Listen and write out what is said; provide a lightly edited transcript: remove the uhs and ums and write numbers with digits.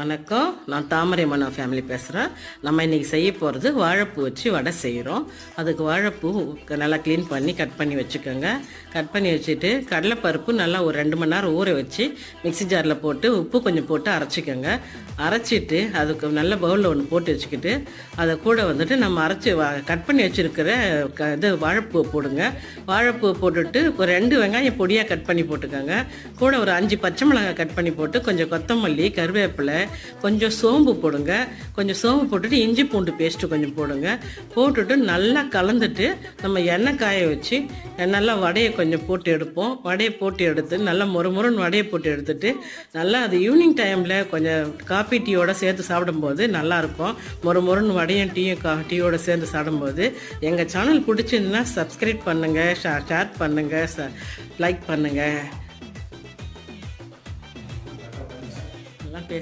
வணக்கம். நான் தாமரை மனோ ஃபேமிலி பேசுகிறேன். நம்ம இன்றைக்கி செய்ய போகிறது வாழைப்பூ வச்சு வடை செய்கிறோம். அதுக்கு வாழைப்பூ நல்லா க்ளீன் பண்ணி கட் பண்ணி வச்சுக்கோங்க. கட் பண்ணி வச்சுட்டு கடலைப்பருப்பு நல்லா ஒரு 2 மணி நேரம் ஊற வச்சு மிக்ஸி ஜாரில் போட்டு உப்பு கொஞ்சம் போட்டு அரைச்சிக்கோங்க. அரைச்சிட்டு அதுக்கு நல்ல பவுலில் ஒன்று போட்டு வச்சுக்கிட்டு அதை கூட வந்துட்டு நம்ம கட் பண்ணி வச்சுருக்கிற இது வாழைப்பூ போடுங்க. வாழைப்பூ போட்டுட்டு ஒரு 2 வெங்காயம் பொடியாக கட் பண்ணி போட்டுக்கோங்க. கூட ஒரு 5 பச்சை மிளகாய் கட் பண்ணி போட்டு கொஞ்சம் கொத்தமல்லி, கருவேப்பிலை, கொஞ்சம் சோம்பு போடுங்க. கொஞ்சம் சோம்பு போட்டுட்டு இஞ்சி பூண்டு பேஸ்ட்டு கொஞ்சம் போடுங்க. போட்டுட்டு நல்லா கலந்துட்டு நம்ம எண்ணெய் காய வச்சு நல்லா வடையை கொஞ்சம் போட்டு எடுப்போம். வடையை போட்டு எடுத்து நல்லா முறுமுறுன்னு வடையை போட்டு எடுத்துட்டு நல்லா அது ஈவினிங் டைமில் கொஞ்சம் காஃபி டீயோடு சேர்த்து சாப்பிடும்போது நல்லாயிருக்கும். முறுமுறுன்னு வடையும் டீயோடு சேர்ந்து சாப்பிடும்போது எங்கள் சேனல் பிடிச்சிருந்துன்னா சப்ஸ்கிரைப் பண்ணுங்கள், ஷேர் பண்ணுங்கள், லைக் பண்ணுங்கள்.